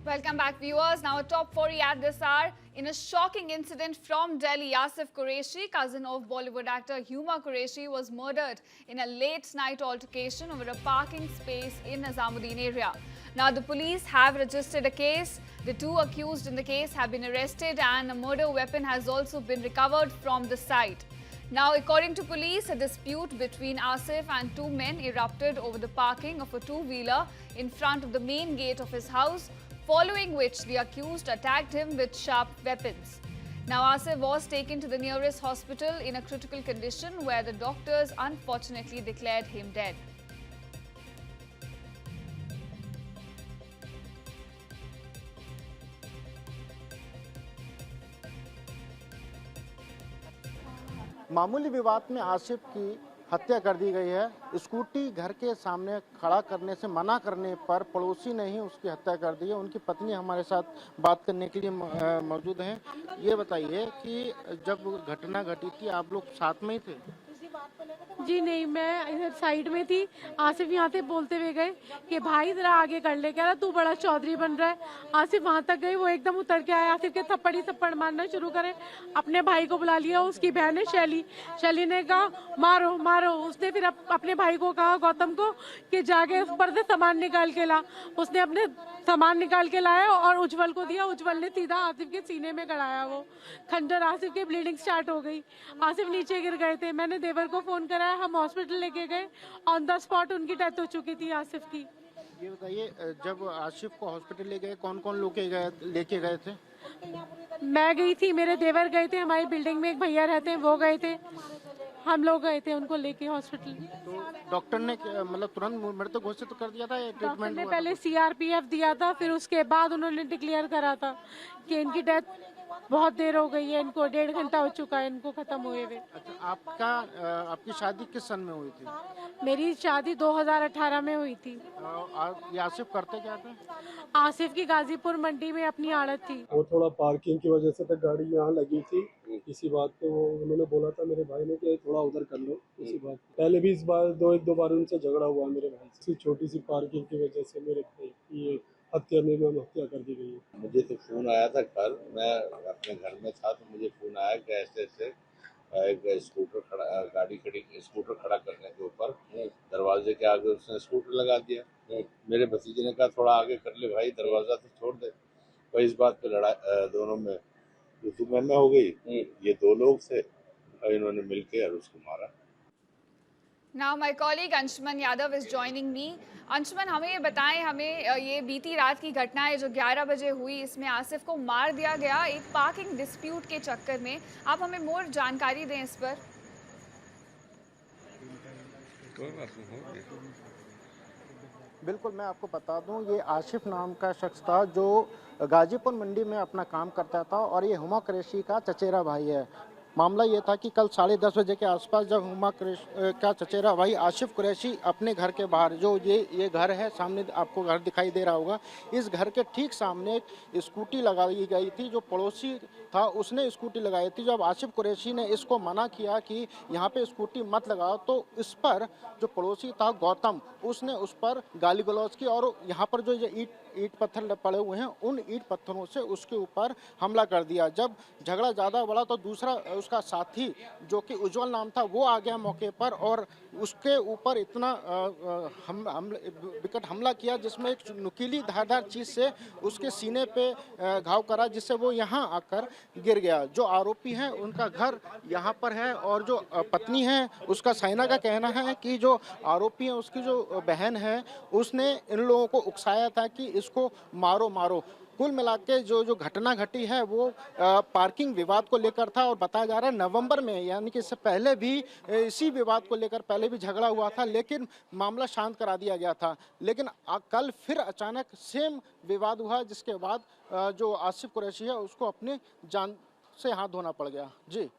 Welcome back, viewers. Now, a top story at this hour. In a shocking incident from Delhi, Asif Qureshi, cousin of Bollywood actor Huma Qureshi, was murdered in a late-night altercation over a parking space in Nizamuddin area. Now, the police have registered a case. The two accused in the case have been arrested, and a murder weapon has also been recovered from the site. Now, according to police, a dispute between Asif and two men erupted over the parking of a two-wheeler in front of the main gate of his house, following which the accused attacked him with sharp weapons. Now, Asif was taken to the nearest hospital in a critical condition, where the doctors unfortunately declared him dead. मामूली विवाद में आसिफ की हत्या कर दी गई है। Scooty घर के सामने खड़ा करने से मना करने पर पड़ोसी ने ही उसकी हत्या कर दी है। उनकी पत्नी हमारे साथ बात करने के लिए मौजूद हैं। ये बताइए कि जब घटना घटी थी आप लोग साथ में ही थे? जी नहीं, मैं इधर साइड में थी। आसिफ यहाँ से बोलते हुए गए कि भाई जरा आगे कर ले, कह रहा तू बड़ा चौधरी बन रहा है। आसिफ वहाँ तक गई, वो एकदम उतर के आया, आसिफ के थप्पड़ मारना शुरू करे। अपने भाई को बुला लिया, उसकी बहन है शैली ने कहा मारो मारो। उसने फिर अपने भाई को कहा, गौतम को, कि जाके ऊपर से सामान निकाल के ला। उसने अपने सामान निकाल के लाया और उज्जवल को दिया। उज्जवल ने सीधा आसिफ के सीने में गड़ाया वो खंजर। आसिफ की ब्लीडिंग स्टार्ट हो गई। आसिफ नीचे गिर गए थे। मैंने देवर को फोन कराया, हम हॉस्पिटल लेके गए। ऑन द स्पॉट उनकी डेथ हो चुकी थी आसिफ की। ये बताइए, जब आसिफ को हॉस्पिटल ले गए कौन कौन लोग लेके गए थे? मैं गई थी, मेरे देवर गए थे, हमारी बिल्डिंग में एक भैया रहते हैं वो गए थे, हम लोग गए थे उनको लेके हॉस्पिटल। तो डॉक्टर ने मतलब तुरंत मृत्यु घोषित कर दिया था? डॉक्टर ने पहले सीआरपीएफ दिया था, फिर उसके बाद उन्होंने डिक्लेयर करा था कि इनकी डेथ बहुत देर हो गई है, इनको 1.5 घंटा हो चुका है इनको खत्म हुए हुए। अच्छा, आपकी शादी किस सन में हुई थी? मेरी शादी 2018 में हुई थी। ये आसिफ करते क्या थे? आसिफ की गाजीपुर मंडी में अपनी आड़त थी। वो थोड़ा पार्किंग की वजह से तो गाड़ी यहाँ लगी थी। इसी बात पे वो उन्होंने बोला था मेरे भाई ने कि थोड़ा उधर कर लो। इसी बात पहले भी इस बार एक दो बार उनसे झगड़ा हुआ मेरे भाई से। छोटी सी पार्किंग की वजह से मेरे भाई की ये हत्या कर दी गई है। मुझे तो फोन आया था कल, मैं अपने घर में था तो मुझे फोन आया कि ऐसे एक स्कूटर खड़ा करने के ऊपर दरवाजे के आगे उसने स्कूटर लगा दिया। मेरे भतीजे ने कहा थोड़ा आगे कर ले भाई, दरवाजा तो छोड़ दे। तो इस बात पे लड़ाई दोनों में में हो गई। ये दो लोग थे और इन्होंने मिलकर उसको मारा। Now, my colleague Anshuman Yadav is joining me. Anshuman, हमें ये बताएं, हमें ये बीती रात की घटना है जो 11 बजे हुई, इसमें आसिफ को मार दिया गया एक पार्किंग डिस्प्यूट के चक्कर में। आप हमें मोर जानकारी दें इस पर। बिल्कुल, मैं आपको बता दूं, ये आसिफ नाम का शख्स था जो गाजीपुर मंडी में अपना काम करता था और ये हुमा कुरैशी का चचेरा भाई है। मामला ये था कि कल 10:30 बजे के आसपास जब हुमा कुरैशी का चचेरा भाई आसिफ कुरैशी अपने घर के बाहर, जो ये घर है, सामने आपको घर दिखाई दे रहा होगा, इस घर के ठीक सामने एक स्कूटी लगाई गई थी। जो पड़ोसी था उसने स्कूटी लगाई थी। जब आसिफ कुरैशी ने इसको मना किया कि यहाँ पे स्कूटी मत लगाओ, तो इस पर जो पड़ोसी था गौतम, उसने उस पर गाली गलौज की और यहाँ पर जो ईट पत्थर पड़े हुए हैं उन ईट पत्थरों से उसके ऊपर हमला कर दिया। जब झगड़ा ज़्यादा बढ़ा तो दूसरा उसका साथी जो कि उज्जवल नाम था वो आ गया मौके पर और उसके ऊपर इतना विकट हमला किया जिसमें एक नुकीली धारदार चीज़ से उसके सीने पे घाव करा, जिससे वो यहाँ आकर गिर गया। जो आरोपी हैं उनका घर यहाँ पर है और जो पत्नी है उसका साइना का कहना है कि जो आरोपी है उसकी जो बहन है उसने इन लोगों को उकसाया था कि इसको मारो मारो। कुल मिला के जो घटना घटी है वो पार्किंग विवाद को लेकर था और बताया जा रहा है नवंबर में, यानी कि इससे पहले भी इसी विवाद को लेकर पहले भी झगड़ा हुआ था, लेकिन मामला शांत करा दिया गया था। लेकिन कल फिर अचानक सेम विवाद हुआ, जिसके बाद जो आसिफ कुरैशी है उसको अपने जान से हाथ धोना पड़ गया। जी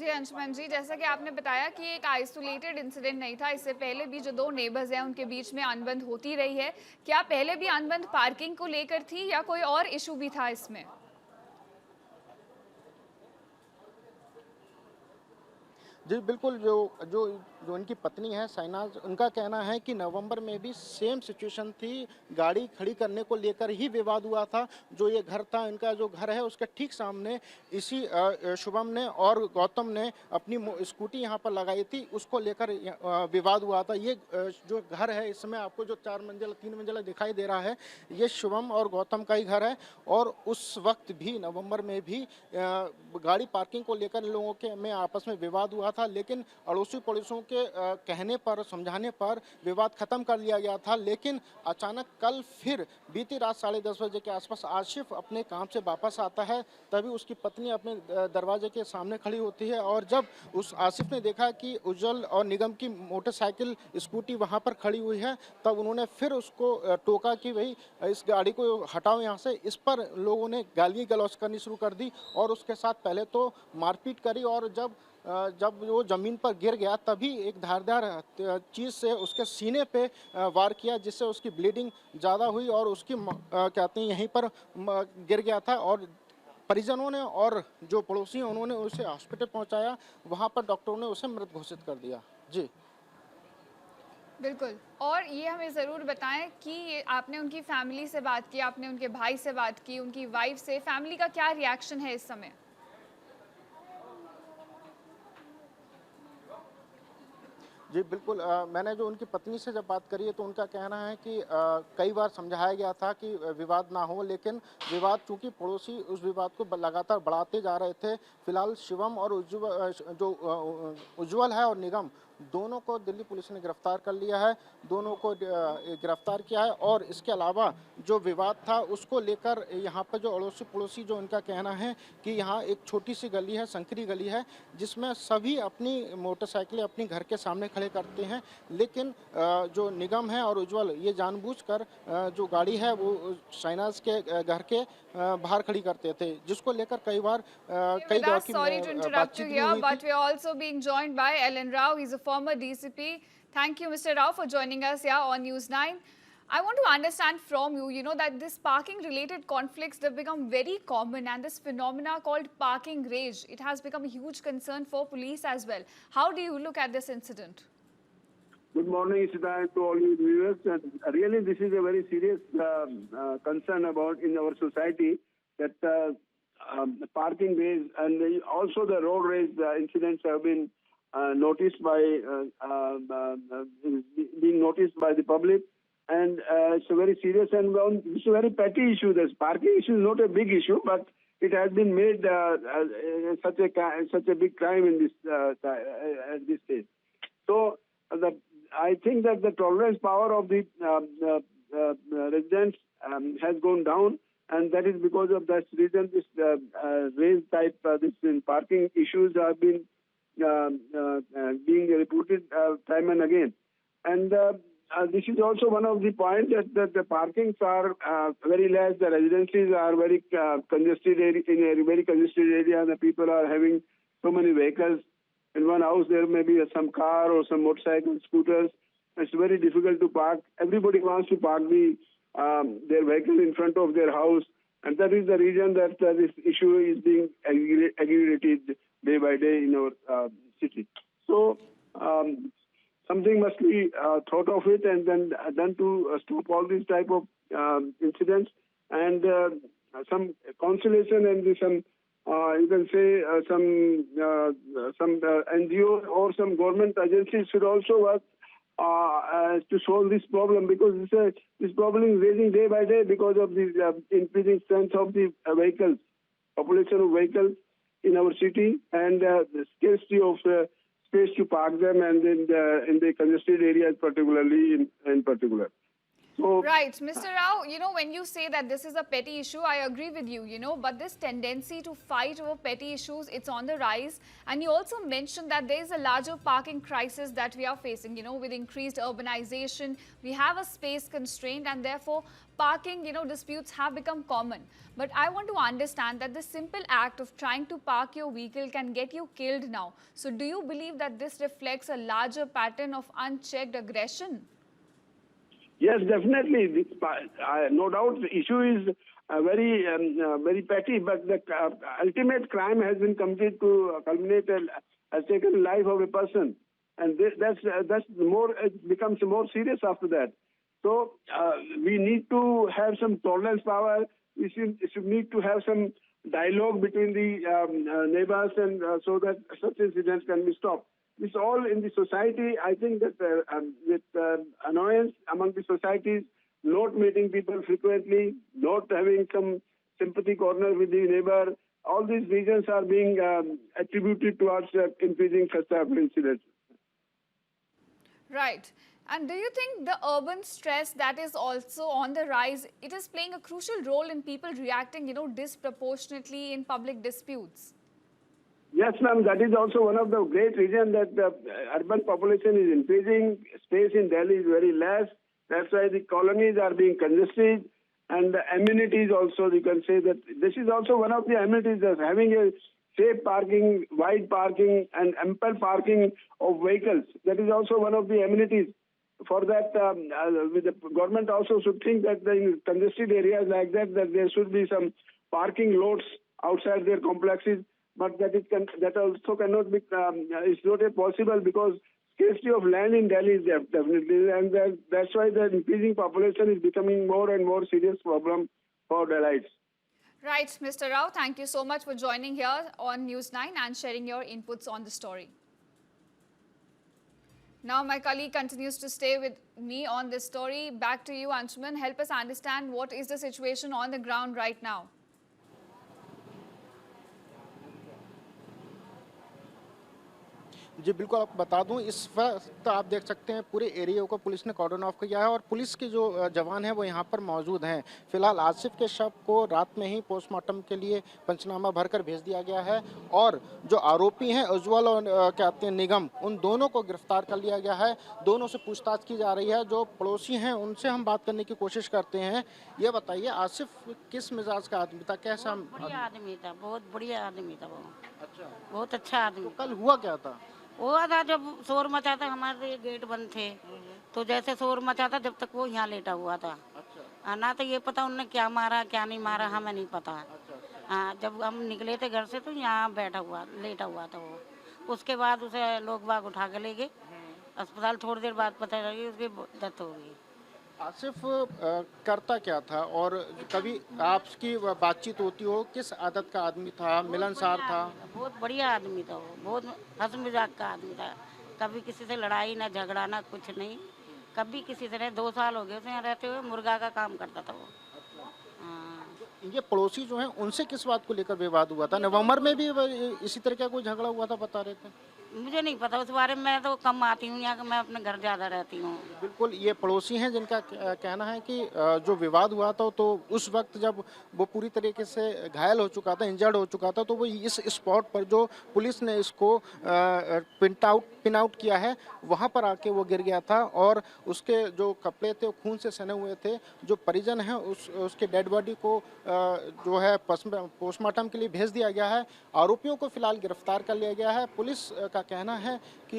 अंशुमन जी, जैसा कि आपने बताया कि एक आइसोलेटेड इंसिडेंट नहीं था, इससे पहले भी जो दो नेबर्स हैं उनके बीच में अनबन होती रही है। क्या पहले भी अनबन पार्किंग को लेकर थी या कोई और इशू भी था इसमें? जी बिल्कुल, जो जो उनकी पत्नी है शहनाज, उनका कहना है कि नवंबर में भी सेम सिचुएशन थी, गाड़ी खड़ी करने को लेकर ही विवाद हुआ था। जो ये घर था, इनका जो घर है उसके ठीक सामने इसी शुभम ने और गौतम ने अपनी स्कूटी यहाँ पर लगाई थी, उसको लेकर विवाद हुआ था। ये जो घर है इस समय आपको जो 4 मंजिला 3 मंजिला दिखाई दे रहा है, ये शुभम और गौतम का ही घर है। और उस वक्त भी नवंबर में भी गाड़ी पार्किंग को लेकर इन लोगों के में आपस में विवाद हुआ था, लेकिन अड़ोसी पड़ोसियों के कहने पर, समझाने पर विवाद खत्म कर लिया गया था। लेकिन अचानक कल फिर बीती रात 10:30 बजे के आसपास आशिफ अपने काम से वापस आता है, तभी उसकी पत्नी अपने दरवाजे के सामने खड़ी होती है। और जब उस आसिफ ने देखा कि उज्जवल और निगम की मोटरसाइकिल स्कूटी वहां पर खड़ी हुई है, तब उन्होंने फिर उसको टोका कि भाई इस गाड़ी को हटाओ यहाँ से। इस पर लोगों ने गाली गलौज करनी शुरू कर दी और उसके साथ पहले तो मारपीट करी। और जब वो ज़मीन पर गिर गया तभी एक धारदार चीज़ से उसके सीने पे वार किया, जिससे उसकी ब्लीडिंग ज़्यादा हुई और उसकी कहते हैं यहीं पर गिर गया था। और परिजनों ने और जो पड़ोसी हैं उन्होंने उसे हॉस्पिटल पहुंचाया, वहां पर डॉक्टरों ने उसे मृत घोषित कर दिया। जी बिल्कुल। और ये हमें ज़रूर बताएं कि आपने उनकी फैमिली से बात की, आपने उनके भाई से बात की, उनकी वाइफ से, फैमिली का क्या रिएक्शन है इस समय? जी बिल्कुल, मैंने जो उनकी पत्नी से जब बात करी है तो उनका कहना है कि कई बार समझाया गया था कि विवाद ना हो, लेकिन विवाद चूंकि पड़ोसी उस विवाद को लगातार बढ़ाते जा रहे थे। फिलहाल शिवम और उज्जवल है और निगम, दोनों को दिल्ली पुलिस ने गिरफ्तार कर लिया है, दोनों को गिरफ्तार किया है। और इसके अलावा जो विवाद था उसको लेकर यहाँ पर जो अड़ोसी पड़ोसी, जो उनका कहना है कि यहाँ एक छोटी सी गली है, संकरी गली है, जिसमें सभी अपनी मोटरसाइकिलें अपनी घर के सामने खड़े करते हैं, लेकिन जो निगम है और उज्जवल ये जानबूझकर जो गाड़ी है वो शहनाज के घर के बाहर खड़ी करते थे, जिसको लेकर कई बार कई दौर की Sorry to interrupt you बातचीत भी here, हुई but थी। we are also being joined by Ellen Rao. He's a former DCP. Thank you, Mr. Rao, for joining us here on News 9. I want to understand from you, that this parking-related conflicts, they've become very common, and this phenomena called parking rage, it has become a huge concern for police as well. How do you look at this incident? Good morning, Ishita, and to all you viewers. Really, this is a very serious concern about in our society, that parking rage and also the road rage incidents have been noticed by being noticed by the public, and it's a very serious and it's a very petty issue. This parking issue is not a big issue, but it has been made such a big crime in this at this stage. So I think that the tolerance power of the residents has gone down, and that is because of that reason this raise type this parking issues have been being reported time and again. And this is also one of the points that the parkings are very less. The residences are very congested in a very congested area. The people are having so many vehicles. In one house, there may be some car or some motorcycle, scooters. It's very difficult to park. Everybody wants to park their vehicle in front of their house, and that is the reason that this issue is being aggravated day by day in our city. So something must be thought of it and then done to stop all these type of incidents, and some consolation and some you can say some NGO or some government agencies should also work to solve this problem, because this problem is raising day by day because of the increasing strength of the vehicles, population of vehicles in our city, and the scarcity of space to park them, and in the congested areas, particularly in particular. So, right, Mr. Rao, when you say that this is a petty issue, I agree with you, but this tendency to fight over petty issues, it's on the rise. And you also mentioned that there is a larger parking crisis that we are facing, with increased urbanization. We have a space constraint, and therefore parking, disputes have become common. But I want to understand that the simple act of trying to park your vehicle can get you killed now. So do you believe that this reflects a larger pattern of unchecked aggression? yes, definitely. No doubt, the issue is very petty, but the ultimate crime has been committed to culminate has taken the life of a person. and that's more. It becomes more serious after that. So we need to have some tolerance power. We should need to have some dialogue between the neighbors, and so that such incidents can be stopped. It's all in the society. I think that with annoyance among the societies, not meeting people frequently, not having some sympathy corner with the neighbor, all these reasons are being attributed towards increasing such type of incidents. Right. And do you think the urban stress that is also on the rise, it is playing a crucial role in people reacting, disproportionately in public disputes? Yes, ma'am. That is also one of the great reasons that the urban population is increasing. Space in Delhi is very less. That's why the colonies are being congested. And the amenities also, you can say that this is also one of the amenities of having a safe parking, wide parking, and ample parking of vehicles. That is also one of the amenities. For that, the government also should think that in congested areas like that there should be some parking lots outside their complexes. But that also cannot be. It's not possible because scarcity of land in Delhi is there, definitely, and that's why the increasing population is becoming more and more serious problem for Delhiites. Right, Mr. Rao, thank you so much for joining here on News 9 and sharing your inputs on the story. Now my colleague continues to stay with me on this story. Back to you, Anshuman. Help us understand what is the situation on the ground right now. जी बिल्कुल, आपको बता दूं, इस वक्त आप देख सकते हैं पूरे एरिया को पुलिस ने कॉर्डन ऑफ किया है और पुलिस के जो जवान हैं वो यहाँ पर मौजूद हैं। फिलहाल आसिफ के शव को रात में ही पोस्टमार्टम के लिए पंचनामा भरकर भेज दिया गया है और जो आरोपी हैं उज्ज्वल और कहते हैं निगम, उन दोनों को गिरफ्तार कर लिया गया है। दोनों से पूछताछ की जा रही है। जो पड़ोसी हैं उनसे हम बात करने की कोशिश करते हैं। ये बताइए, आसिफ किस मिजाज का आदमी था, कैसा? बढ़िया आदमी था, बहुत बढ़िया आदमी था वो। अच्छा, बहुत अच्छा आदमी। तो कल हुआ क्या था? हुआ था जब शोर मचा था, हमारे गेट बंद थे, तो जैसे शोर मचा था जब तक वो यहाँ लेटा हुआ था। अच्छा, ना तो ये पता उनने क्या मारा क्या नहीं मारा, हमें नहीं पता। हाँ, जब हम निकले थे घर से तो यहाँ लेटा हुआ था वो। उसके बाद उसे लोग बाग उठा के ले गए अस्पताल। थोड़ी देर बाद पता लगी उसकी डेथ हो गई। आसिफ करता क्या था और कभी आपकी बातचीत होती हो? किस आदत का आदमी था? मिलनसार था? बहुत बढ़िया आदमी था वो, बहुत हंस मजाक का आदमी था। कभी किसी से लड़ाई ना झगड़ा ना कुछ नहीं, कभी किसी से नहीं। 2 साल हो गए उसे यहाँ रहते हुए। मुर्गा का काम करता था वो। हाँ। ये पड़ोसी जो हैं उनसे किस बात को लेकर विवाद हुआ था? नवंबर में भी इसी तरह का कोई झगड़ा हुआ था, बता रहे थे। मुझे नहीं पता उस बारे में, मैं तो कम आती हूँ यहाँ, मैं अपने घर ज़्यादा रहती हूँ। बिल्कुल, ये पड़ोसी हैं जिनका कहना है कि जो विवाद हुआ था तो उस वक्त जब वो पूरी तरीके से घायल हो चुका था, इंजर्ड हो चुका था, तो वो इस स्पॉट पर जो पुलिस ने इसको पिन आउट किया है वहाँ पर आके वो गिर गया था और उसके जो कपड़े थे वो खून से सने हुए थे। जो परिजन हैं उसके डेड बॉडी को जो है पोस्टमार्टम के लिए भेज दिया गया है। आरोपियों को फिलहाल गिरफ्तार कर लिया गया है। पुलिस का कहना है कि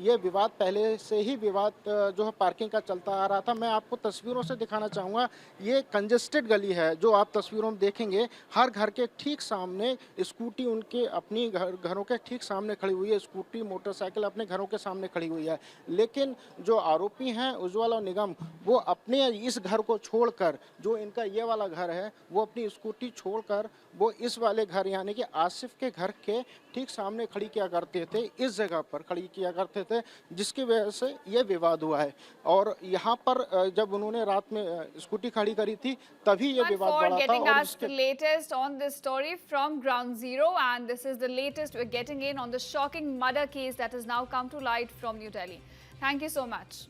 ये विवाद पहले से ही जो है पार्किंग का चलता आ रहा था। मैं आपको तस्वीरों से दिखाना चाहूँगा। ये कंजेस्टेड गली है जो आप तस्वीरों में देखेंगे। हर घर के ठीक सामने स्कूटी उनके अपनी घरों के ठीक सामने खड़ी हुई है। स्कूटी मोटरसाइकिल अपने घरों के सामने खड़ी हुई है। लेकिन जो आरोपी हैं उज्ज्वल और निगम, वो अपने इस घर को छोड़कर, जो इनका ये वाला घर है, वो अपनी स्कूटी छोड़कर वो इस वाले घर यानी कि आसिफ के घर के ठीक सामने खड़ी किया करते थे, इस जगह पर खड़ी किया करते थे, जिसकी वजह से ये विवाद हुआ है। और यहाँ पर जब उन्होंने रात में स्कूटी खड़ी करी थी तभी ये विवाद बढ़ा था। और इसके latest on this story from ground zero, and this is the latest we're getting in on the shocking murder case that has now come to light from New Delhi. Thank you so much.